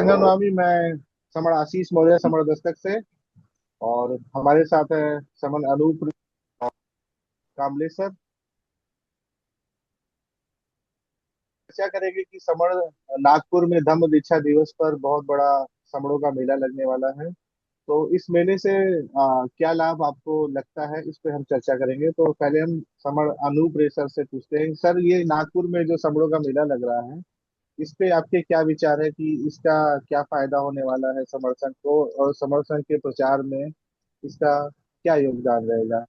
संगम नवमी मैं समण आशीष मौर्य समण दस्तक से। और हमारे साथ है समन अनूप कामले सर। चर्चा करेंगे कि समण नागपुर में धम्म दीक्षा दिवस पर बहुत बड़ा समणों का मेला लगने वाला है। तो इस मेले से क्या लाभ आपको लगता है, इस पे हम चर्चा करेंगे। तो पहले हम समण अनूप रे सर से पूछते हैं, सर ये नागपुर में जो समणों का मेला लग रहा है, इस पे आपके क्या विचार है कि इसका क्या फायदा होने वाला है समर्थन को, और समर्थन के प्रचार में इसका क्या योगदान रहेगा।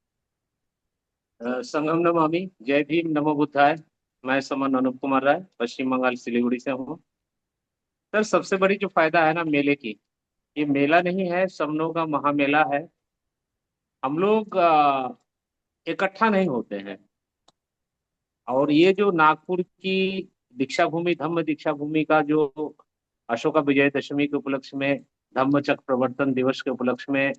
संगम नमामि। जय भीम, नमो बुद्धाय। मैं समन अनूप कुमार राय, पश्चिम बंगाल सिलीगुड़ी से हूँ। सर, सबसे बड़ी जो फायदा है ना मेले की, ये मेला नहीं है, समनों का महामेला है। हम लोग इकट्ठा नहीं होते हैं। और ये जो नागपुर की दीक्षा भूमि, धम्म दीक्षा भूमि का जो अशोका विजयदशमी के उपलक्ष्य में, धम्म चक्र प्रवर्तन दिवस के उपलक्ष्य में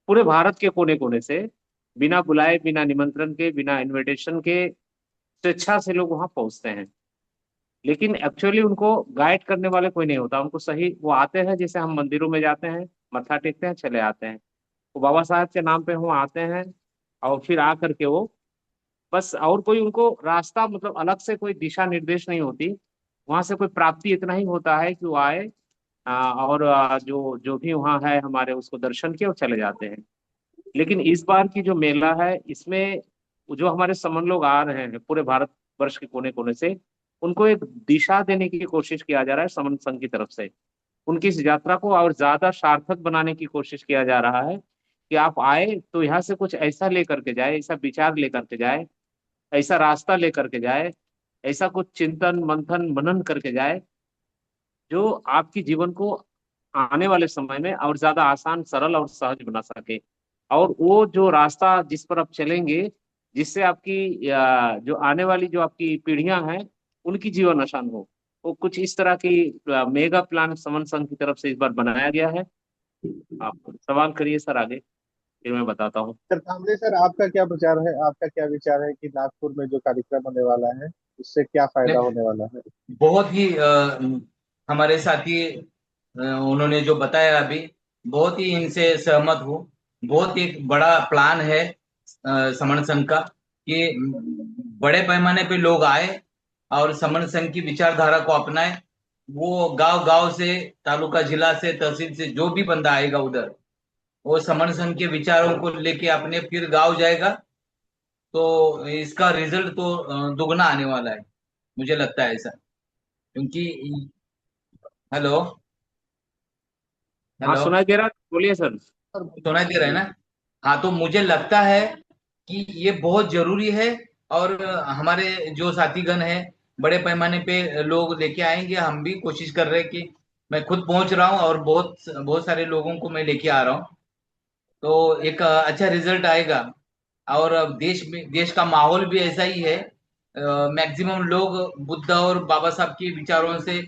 पूरे भारत के कोने कोने से, बिना बुलाए, बिना निमंत्रण के, बिना इनविटेशन के स्वेच्छा से लोग वहां पहुंचते हैं। लेकिन एक्चुअली उनको गाइड करने वाले कोई नहीं होता। उनको सही, वो आते हैं जैसे हम मंदिरों में जाते हैं, मत्था टेकते हैं, चले आते हैं। वो बाबा साहब के नाम पे वो आते हैं। और फिर आकर के वो बस, और कोई उनको रास्ता, मतलब अलग से कोई दिशा निर्देश नहीं होती। वहां से कोई प्राप्ति इतना ही होता है कि वो आए, और जो जो भी वहाँ है हमारे, उसको दर्शन किए और चले जाते हैं। लेकिन इस बार की जो मेला है, इसमें जो हमारे समन लोग आ रहे हैं पूरे भारत वर्ष के कोने कोने से, उनको एक दिशा देने की कोशिश किया जा रहा है समन संघ की तरफ से। उनकी इस यात्रा को और ज्यादा सार्थक बनाने की कोशिश किया जा रहा है कि आप आए तो यहाँ से कुछ ऐसा लेकर के जाए, ऐसा विचार लेकर के जाए, ऐसा रास्ता लेकर के जाए, ऐसा कुछ चिंतन मंथन मनन करके जाए, जो आपकी जीवन को आने वाले समय में और ज्यादा आसान, सरल और सहज बना सके। और वो जो रास्ता जिस पर आप चलेंगे, जिससे आपकी जो आने वाली जो आपकी पीढ़ियां हैं, उनकी जीवन आसान हो, वो कुछ इस तरह की मेगा प्लान समन संघ की तरफ से इस बार बनाया गया है। आप सवाल करिए सर आगे, फिर मैं बताता हूँ। सर कामले सर, आपका क्या प्रचार है, आपका क्या विचार है कि नागपुर में जो कार्यक्रम होने वाला है, उससे क्या फायदा होने वाला है। बहुत ही हमारे साथी उन्होंने जो बताया अभी, बहुत ही इनसे सहमत हूँ। बहुत ही एक बड़ा प्लान है समण संघ का, कि बड़े पैमाने पे लोग आए और समण संघ की विचारधारा को अपनाए। वो गांव गांव से, तालुका जिला से, तहसील से जो भी बंदा आएगा उधर, वो समण संघ के विचारों को लेके अपने फिर गांव जाएगा। तो इसका रिजल्ट तो दुगना आने वाला है, मुझे लगता है ऐसा। क्योंकि हेलो हाँ, हेलो सुनाई दे रहा है? बोलिए सर। सर सुनाई दे रहा है ना? हाँ, तो मुझे लगता है कि ये बहुत जरूरी है। और हमारे जो साथीगण हैं, बड़े पैमाने पे लोग लेके आएंगे। हम भी कोशिश कर रहे हैं कि मैं खुद पहुंच रहा हूँ और बहुत बहुत सारे लोगों को मैं लेके आ रहा हूँ। तो एक अच्छा रिजल्ट आएगा। और अब देश में, देश का माहौल भी ऐसा ही है। मैक्सिमम लोग बुद्ध और बाबा साहब के विचारों से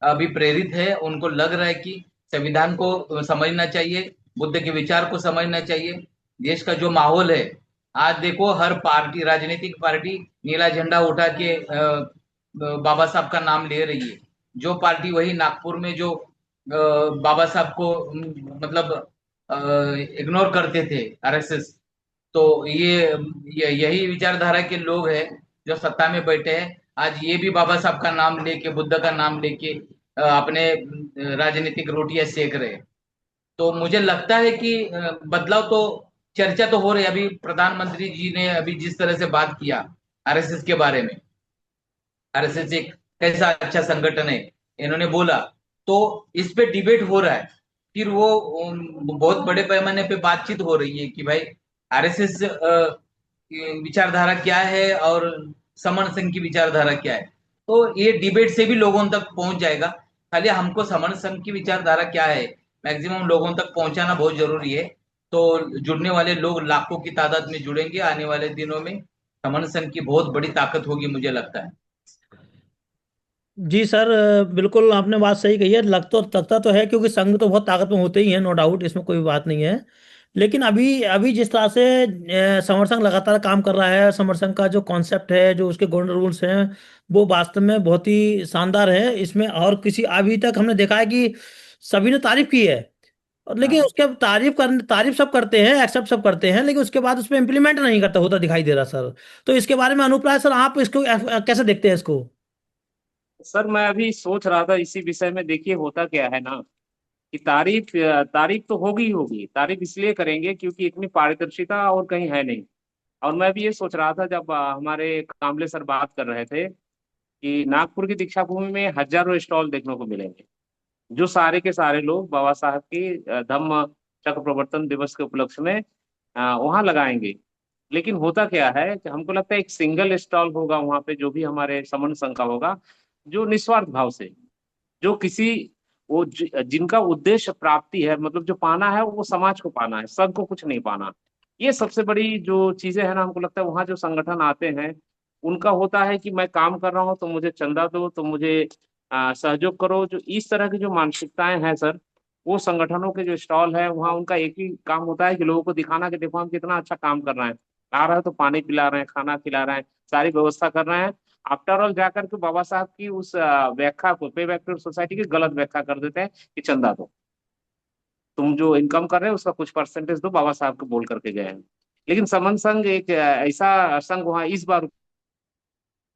अभी प्रेरित है। उनको लग रहा है कि संविधान को समझना चाहिए, बुद्ध के विचार को समझना चाहिए। देश का जो माहौल है, आज देखो हर पार्टी, राजनीतिक पार्टी नीला झंडा उठा के बाबा साहब का नाम ले रही है। जो पार्टी वही नागपुर में जो बाबा साहब को मतलब इग्नोर करते थे, आरएसएस। तो ये यही विचारधारा के लोग हैं जो सत्ता में बैठे हैं। आज ये भी बाबा साहब का नाम लेके, बुद्ध का नाम लेके अपने राजनीतिक रोटियां सेक रहे हैं। तो मुझे लगता है कि बदलाव तो, चर्चा तो हो रही है। अभी प्रधानमंत्री जी ने अभी जिस तरह से बात किया आरएसएस के बारे में, आरएसएस एक कैसा अच्छा संगठन है इन्होंने बोला, तो इस पे डिबेट हो रहा है। फिर वो बहुत बड़े पैमाने पे बातचीत हो रही है कि भाई आरएसएस विचारधारा क्या है और समण संघ की विचारधारा क्या है। तो ये डिबेट से भी लोगों तक पहुंच जाएगा। खाली हमको समण संघ की विचारधारा क्या है मैक्सिमम लोगों तक पहुंचाना बहुत जरूरी है। तो जुड़ने वाले लोग लाखों की तादाद में जुड़ेंगे आने वाले दिनों में। समण संघ की बहुत बड़ी ताकत होगी, मुझे लगता है। जी सर, बिल्कुल आपने बात सही कही है। लगता तो है, क्योंकि संघ तो बहुत ताकत में होते ही हैं, नो डाउट, इसमें कोई बात नहीं है। लेकिन अभी अभी जिस तरह से समर संघ लगातार काम कर रहा है, समर संघ का जो कॉन्सेप्ट है, जो उसके गोल्डन रूल्स हैं, वो वास्तव में बहुत ही शानदार है। इसमें और किसी अभी तक हमने देखा है कि सभी ने तारीफ की है, और लेकिन हाँ उसके तारीफ सब करते हैं, एक्सेप्ट सब करते हैं, लेकिन उसके बाद उसमें इम्प्लीमेंट नहीं करता होता दिखाई दे रहा सर। तो इसके बारे में अनुप्राय सर, आप इसको कैसे देखते हैं इसको? सर मैं अभी सोच रहा था इसी विषय में। देखिए होता क्या है ना कि तारीफ तारीफ तो होगी ही होगी। तारीफ इसलिए करेंगे क्योंकि इतनी पारदर्शिता और कहीं है नहीं। और मैं भी ये सोच रहा था जब हमारे कामले सर बात कर रहे थे कि नागपुर की दीक्षा भूमि में हजारों स्टॉल देखने को मिलेंगे, जो सारे के सारे लोग बाबा साहब की धम्म चक्र प्रवर्तन दिवस के उपलक्ष्य में वहां लगाएंगे। लेकिन होता क्या है कि हमको लगता है एक सिंगल स्टॉल होगा वहां पे, जो भी हमारे समन संघ का होगा, जो निस्वार्थ भाव से, जो किसी जिनका उद्देश्य प्राप्ति है, मतलब जो पाना है वो समाज को पाना है, संघ को कुछ नहीं पाना। ये सबसे बड़ी जो चीजें हैं ना, हमको लगता है वहां जो संगठन आते हैं उनका होता है कि मैं काम कर रहा हूँ तो मुझे चंदा दो, तो मुझे सहयोग करो। जो इस तरह की जो मानसिकताएं हैं सर, वो संगठनों के जो स्टॉल है वहाँ उनका एक ही काम होता है कि लोगों को दिखाना कि देखो हम कितना अच्छा काम कर रहे हैं। आ रहे हैं तो पानी पिला रहे हैं, खाना खिला रहे हैं, सारी व्यवस्था कर रहे हैं। आफ्टर ऑल जाकर के बाबा साहब की उस व्याख्या को, पे बैक टू सोसाइटी की गलत व्याख्या कर देते हैं कि चंदा दो, तुम जो इनकम कर रहे हो उसका कुछ परसेंटेज दो, बाबा साहब को बोल करके गए हैं। लेकिन समन संघ एक ऐसा संघ वहाँ इस बार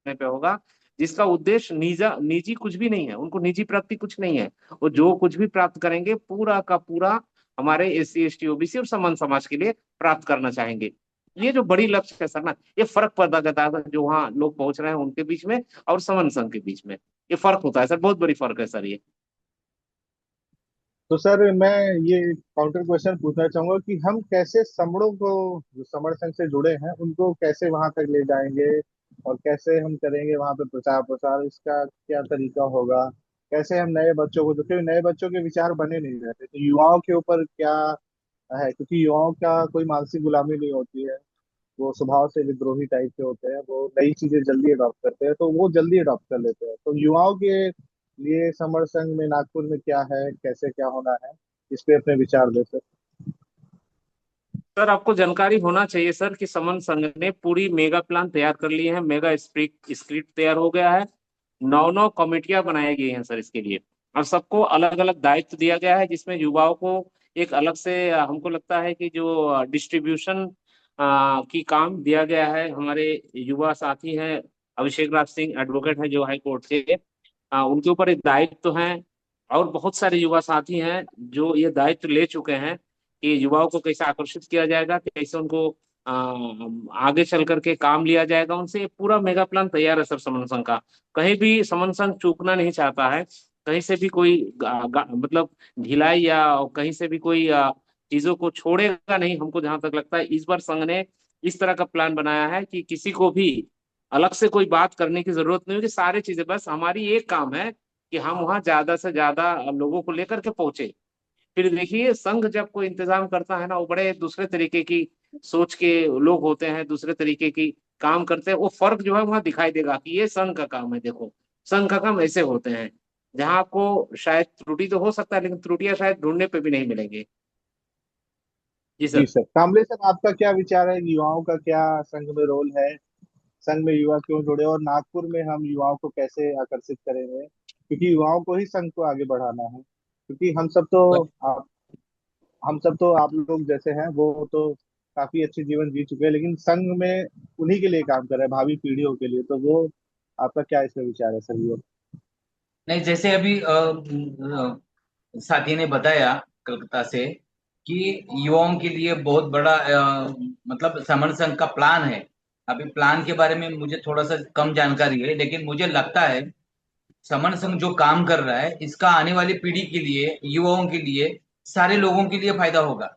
पे होगा जिसका उद्देश्य निजी कुछ भी नहीं है, उनको निजी प्राप्ति कुछ नहीं है। वो जो कुछ भी प्राप्त करेंगे पूरा का पूरा हमारे एससी एसटी ओबीसी और समान समाज के लिए प्राप्त करना चाहेंगे। ये जो बड़ी लक्ष्य है सर ना, ये फर्क पैदा करता है जो वहाँ लोग पहुंच रहे हैं उनके बीच में और समन संघ के बीच में। ये फर्क होता है सर, बहुत बड़ी फर्क है सर ये। तो सर मैं ये काउंटर क्वेश्चन पूछना चाहूंगा कि हम कैसे समड़ों को, जो समर संघ से जुड़े हैं, उनको कैसे वहां तक ले जाएंगे, और कैसे हम करेंगे वहां पे प्रचार प्रसार, इसका क्या तरीका होगा? कैसे हम नए बच्चों को, जो कि नए बच्चों के विचार बने नहीं रहते, तो युवाओं के ऊपर क्या है, क्योंकि युवाओं का कोई मानसिक गुलामी नहीं होती है। वो स्वभाव से विद्रोही टाइप के होते हैं, वो नई चीजें जल्दी अडॉप्ट करते हैं, तो वो जल्दी अडॉप्ट कर लेते हैं। तो युवाओं के लिए समर संघ में नागपुर में क्या है, कैसे क्या होना है, इस पे अपने विचार देते हैं। सर आपको जानकारी होना चाहिए सर कि समन संघ ने पूरी मेगा प्लान तैयार कर लिए हैं, मेगा स्क्रिप्ट तैयार हो गया है। 9 9 कमेटियां बनाई गई हैं सर इसके लिए, और सबको अलग अलग दायित्व दिया गया है, जिसमें युवाओं को एक अलग से हमको लगता है कि जो डिस्ट्रीब्यूशन की काम दिया गया है। हमारे युवा साथी हैं, अभिषेक राज सिंह एडवोकेट हैं जो हाई कोर्ट के, उनके ऊपर एक दायित्व तो है। और बहुत सारे युवा साथी हैं जो ये दायित्व ले चुके हैं कि युवाओं को कैसे आकर्षित किया जाएगा, कैसे उनको आगे चल करके काम लिया जाएगा उनसे। ये पूरा मेगा प्लान तैयार है सर समन संघ का। कहीं भी समन संघ चूकना नहीं चाहता है, कहीं से भी कोई मतलब ढिलाई या कहीं से भी कोई चीजों को छोड़ेगा नहीं। हमको जहां तक लगता है इस बार संघ ने इस तरह का प्लान बनाया है कि किसी को भी अलग से कोई बात करने की जरूरत नहीं होगी। सारी चीजें बस हमारी एक काम है कि हम वहां ज्यादा से ज्यादा लोगों को लेकर के पहुंचे। फिर देखिए संघ जब कोई इंतजाम करता है ना, वो बड़े दूसरे तरीके की सोच के लोग होते हैं, दूसरे तरीके की काम करते हैं। वो फर्क जो है वहां दिखाई देगा कि ये संघ का काम है। देखो संघ का काम ऐसे होते हैं, जहां आपको शायद त्रुटि तो हो सकता है, लेकिन त्रुटियां शायद ढूंढने पे भी नहीं मिलेंगे। जी जी सर। सर, कामले सर, आपका क्या विचार है? युवाओं का क्या संघ में रोल है? संघ में युवा क्यों जुड़े, और नागपुर में हम युवाओं को कैसे आकर्षित करेंगे? क्योंकि युवाओं को ही संघ को आगे बढ़ाना है, क्योंकि हम सब तो आप लोग जैसे हैं, वो तो काफी अच्छे जीवन जी चुके हैं, लेकिन संघ में उन्हीं के लिए काम कर रहे हैं, भावी पीढ़ियों के लिए। तो वो आपका क्या इसमें विचार है सर? ये नहीं, जैसे अभी साथी ने बताया कलकत्ता से कि युवाओं के लिए बहुत बड़ा मतलब समर संघ का प्लान है। अभी प्लान के बारे में मुझे थोड़ा सा कम जानकारी है, लेकिन मुझे लगता है समर संघ जो काम कर रहा है इसका आने वाली पीढ़ी के लिए, युवाओं के लिए, सारे लोगों के लिए फायदा होगा।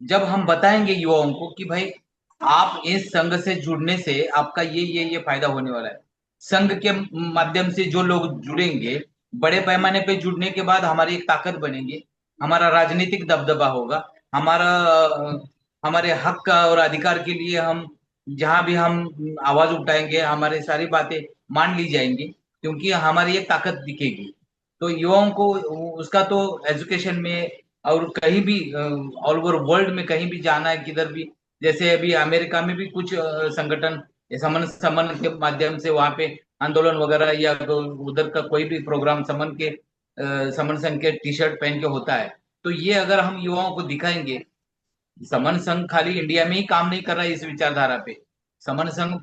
जब हम बताएंगे युवाओं को कि भाई आप इस संघ से जुड़ने से आपका ये फायदा होने वाला है। संघ के माध्यम से जो लोग जुड़ेंगे, बड़े पैमाने पे जुड़ने के बाद हमारी एक ताकत बनेगी, हमारा राजनीतिक दबदबा होगा, हमारा हमारे हक और अधिकार के लिए हम जहां भी हम आवाज उठाएंगे हमारी सारी बातें मान ली जाएंगी, क्योंकि हमारी एक ताकत दिखेगी। तो युवाओं को उसका तो एजुकेशन में और कहीं भी ऑल ओवर वर्ल्ड में कहीं भी जाना है किधर भी, जैसे अभी अमेरिका में भी कुछ संगठन समन समन के माध्यम से वहां पे आंदोलन वगैरह, या उधर का कोई भी प्रोग्राम समन के समन संघ के टी शर्ट पहन के होता है। तो ये अगर हम युवाओं को दिखाएंगे, समन संघ खाली इंडिया में ही काम नहीं कर रहा है इस विचारधारा पे, समन संघ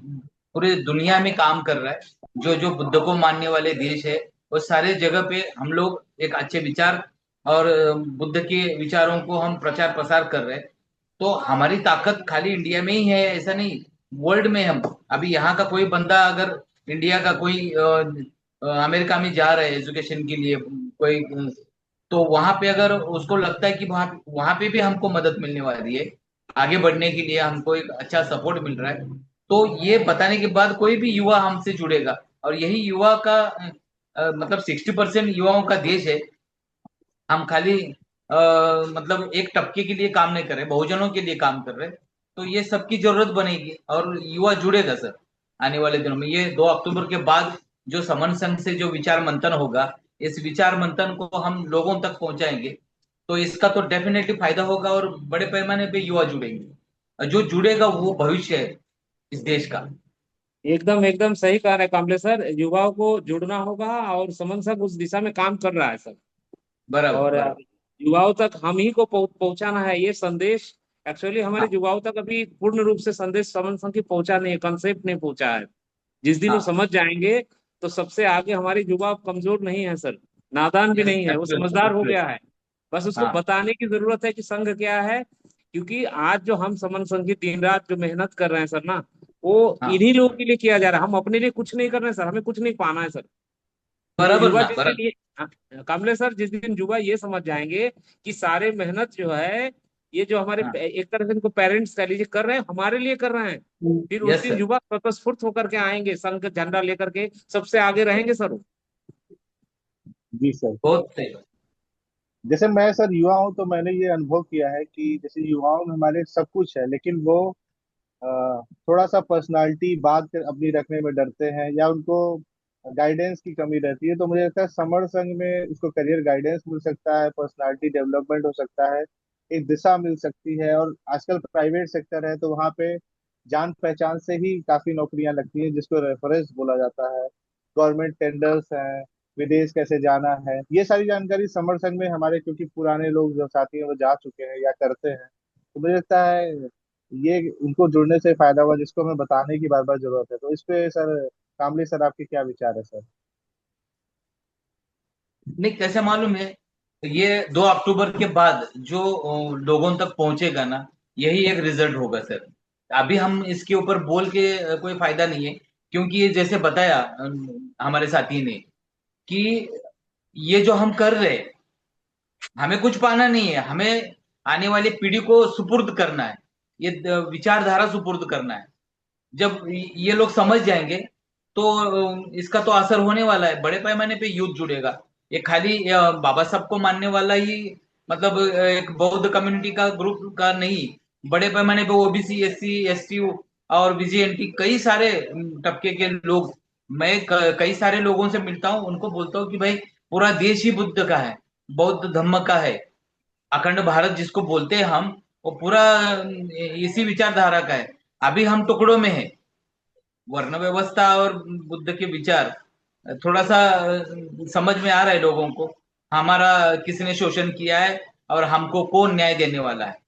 पूरे दुनिया में काम कर रहा है। जो जो बुद्ध को मानने वाले देश है वो सारे जगह पे हम लोग एक अच्छे विचार और बुद्ध के विचारों को हम प्रचार प्रसार कर रहे हैं। तो हमारी ताकत खाली इंडिया में ही है ऐसा नहीं, वर्ल्ड में हम अभी यहाँ का कोई बंदा अगर इंडिया का कोई अमेरिका में जा रहा है एजुकेशन के लिए कोई, तो वहां पे अगर उसको लगता है कि वहां वहां पे भी हमको मदद मिलने वाली है, आगे बढ़ने के लिए हमको एक अच्छा सपोर्ट मिल रहा है, तो ये बताने के बाद कोई भी युवा हमसे जुड़ेगा। और यही युवा का मतलब 60% युवाओं का देश है। हम खाली मतलब एक टपके के लिए काम नहीं कर रहे, बहुजनों के लिए काम कर रहे हैं। तो ये सबकी जरूरत बनेगी और युवा जुड़ेगा सर आने वाले दिनों में। ये 2 अक्टूबर के बाद जो समन संघ से जो विचार मंथन होगा, इस विचार मंथन को हम लोगों तक पहुंचाएंगे, तो इसका तो डेफिनेटली फायदा होगा और बड़े पैमाने पे युवा जुड़ेंगे, और जो जुड़ेगा वो भविष्य है इस देश का। एकदम एकदम सही कह रहे हैं कामले सर, युवाओं को जुड़ना होगा और समन संघ उस दिशा में काम कर रहा है सर। बराबर और बराबर। युवाओं तक हम ही को पहुंचाना है ये संदेश। एक्चुअली हमारे हाँ युवाओं तक अभी पूर्ण रूप से संदेश समन संघ की पहुंचा नहीं है, कंसेप्ट नहीं पहुंचा है। जिस दिन वो हाँ। समझ जाएंगे तो सबसे आगे हमारे युवा कमजोर नहीं है सर, नादान भी यस, नहीं है, वो समझदार हो एब्सोल्युटली। गया है। बस उसको हाँ बताने की जरूरत है कि संघ क्या है। क्योंकि आज जो हम समन संघ की दिन रात जो मेहनत कर रहे हैं सर ना, वो हाँ। इन्हीं लोगों के लिए किया जा रहा है। हम अपने लिए कुछ नहीं कर रहे हैं सर, हमें कुछ नहीं पाना है सर। तो बराबर युवा ना, जिस दिन बराबर। ये कामले सर, जिस दिन युवा ये समझ जाएंगे कि सारे मेहनत जो है, ये जो हमारे हाँ। एक तरह से इनको पेरेंट्स कह लीजिए कर रहे हैं, हमारे लिए कर रहे हैं। फिर उस यस दिन सर। युवा स्वतःस्फूर्त होकर के आएंगे, संघ का झंडा लेकर के सबसे आगे रहेंगे सर वो। जी सर। बहुत सही। जैसे मैं सर युवा हूँ तो मैंने ये अनुभव किया है कि जैसे युवाओं में हमारे सब कुछ है, लेकिन वो थोड़ा सा पर्सनालिटी बात अपनी रखने में डरते हैं, या उनको गाइडेंस की कमी रहती है। तो मुझे लगता है समर संघ में उसको करियर गाइडेंस मिल सकता है, पर्सनालिटी डेवलपमेंट हो सकता है, एक दिशा मिल सकती है। और आजकल प्राइवेट सेक्टर है तो वहाँ पे जान पहचान से ही काफी नौकरियां लगती हैं, जिसको रेफरेंस बोला जाता है। गवर्नमेंट टेंडर्स हैं, विदेश कैसे जाना है, ये सारी जानकारी समर संघ में हमारे क्योंकि पुराने लोग जो साथी हैं वो जा चुके हैं या करते हैं, तो मुझे लगता है ये उनको जुड़ने से फायदा हुआ, जिसको हमें बताने की बार बार जरूरत है। तो इस पे सर, कामले सर, आपके क्या विचार है सर? नहीं, कैसे मालूम है? ये 2 अक्टूबर के बाद जो लोगों तक पहुंचेगा ना, यही एक रिजल्ट होगा सर। अभी हम इसके ऊपर बोल के कोई फायदा नहीं है, क्योंकि ये जैसे बताया हमारे साथी ने कि ये जो हम कर रहे हैं, हमें कुछ पाना नहीं है, हमें आने वाली पीढ़ी को सुपुर्द करना है, ये विचारधारा सुपुर्द करना है। जब ये लोग समझ जाएंगे तो इसका तो असर होने वाला है, बड़े पैमाने पे यूथ जुड़ेगा। ये खाली बाबा साहब को मानने वाला ही मतलब एक बौद्ध कम्युनिटी का ग्रुप का नहीं, बड़े पैमाने पे ओबीसी, एससी, एसटी और बीजेएनटी कई सारे तबके के लोग, मैं कई सारे लोगों से मिलता हूँ, उनको बोलता हूँ कि भाई पूरा देश ही बुद्ध का है, बौद्ध धम्म का है। अखंड भारत जिसको बोलते हैं हम, वो पूरा इसी विचारधारा का है। अभी हम टुकड़ों में है, वर्ण व्यवस्था और बुद्ध के विचार थोड़ा सा समझ में आ रहा है लोगों को, हमारा किसने शोषण किया है और हमको कौन न्याय देने वाला है।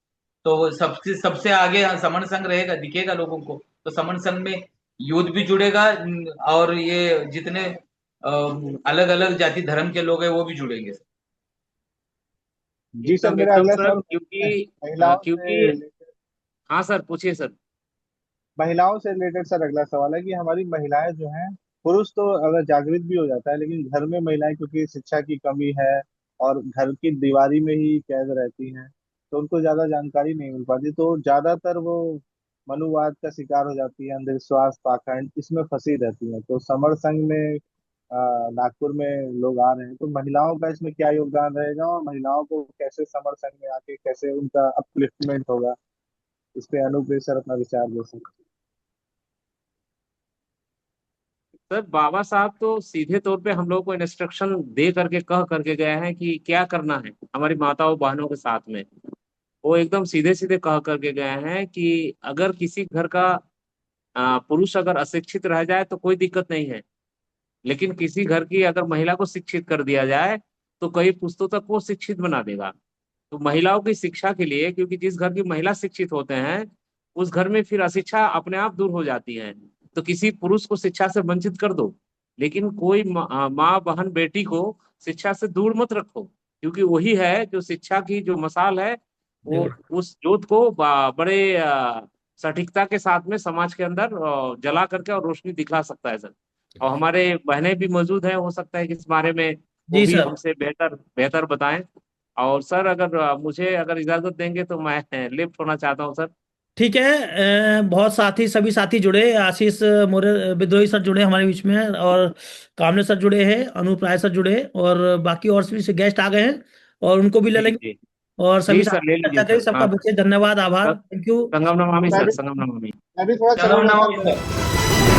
तो वो सबसे सबसे आगे समन संघ रहेगा, दिखेगा लोगों को, तो समन संघ में यूथ भी जुड़ेगा, और ये जितने अलग अलग जाति धर्म के लोग हैं वो भी जुड़ेंगे। जी सर, एकदम मेरा एकदम अगला सर, सवाल क्योंकि महिलाओं से क्योंकि related- हाँ सर, पूछिए सर। महिलाओं से रिलेटेड सर अगला सवाल है कि हमारी महिलाएं जो हैं, पुरुष तो अगर जागृत भी हो जाता है, लेकिन घर में महिलाएं क्योंकि शिक्षा की कमी है और घर की दीवारी में ही कैद रहती हैं, तो उनको ज्यादा जानकारी नहीं मिल पाती, तो ज्यादातर वो मनुवाद का शिकार हो जाती है, अंधविश्वास पाखंड इसमें फंसी रहती है। तो समर संघ में नागपुर में लोग आ रहे हैं, तो महिलाओं का इसमें क्या योगदान रहेगा, और महिलाओं को कैसे समर संघ में आके कैसे उनका अपलिफ्टमेंट होगा, इस पे अनूप सर अपना विचार दे सकते सर बाबा साहब तो सीधे तौर पे हम लोग को इंस्ट्रक्शन दे करके कह करके गए हैं कि क्या करना है हमारी माताओं बहनों के साथ में। वो एकदम सीधे सीधे कह करके गए हैं कि अगर किसी घर का पुरुष अगर अशिक्षित रह जाए तो कोई दिक्कत नहीं है, लेकिन किसी घर की अगर महिला को शिक्षित कर दिया जाए तो कई पुश्तों तक वो शिक्षित बना देगा। तो महिलाओं की शिक्षा के लिए, क्योंकि जिस घर की महिला शिक्षित होते हैं उस घर में फिर अशिक्षा अपने आप दूर हो जाती है। तो किसी पुरुष को शिक्षा से वंचित कर दो, लेकिन कोई माँ बहन बेटी को शिक्षा से दूर मत रखो, क्योंकि वही है जो शिक्षा की जो मसाल है, वो बिल्कुल। उस जोत को बड़े सटीकता के साथ में समाज के अंदर जला करके और रोशनी दिखला सकता है सर। और हमारे बहनें भी मौजूद हैं, हो सकता है कि इस बारे में वो जी भी सर। हमसे बेहतर बेहतर बताएं। और सर अगर मुझे अगर इजाजत देंगे तो मैं लिफ्ट होना चाहता हूँ सर। ठीक है। बहुत साथी, सभी साथी जुड़े, आशीष मोरे विद्रोही सर जुड़े हमारे बीच में, और कामने सर जुड़े हैं, अनूप राय सर जुड़े, और बाकी और भी गेस्ट आ गए हैं और उनको भी ले जी लेंगे। जी। और सभी जी सर, साथी ले चर्चा लीजिए करें। सर। सबका हाँ विशेष धन्यवाद, आभार, सर, थैंक यू। संगम नमामि मैं सर, भी संगम नमामि। मैं भी थोड़ा चलो चलूंगा नमो सर। बुद्धाय।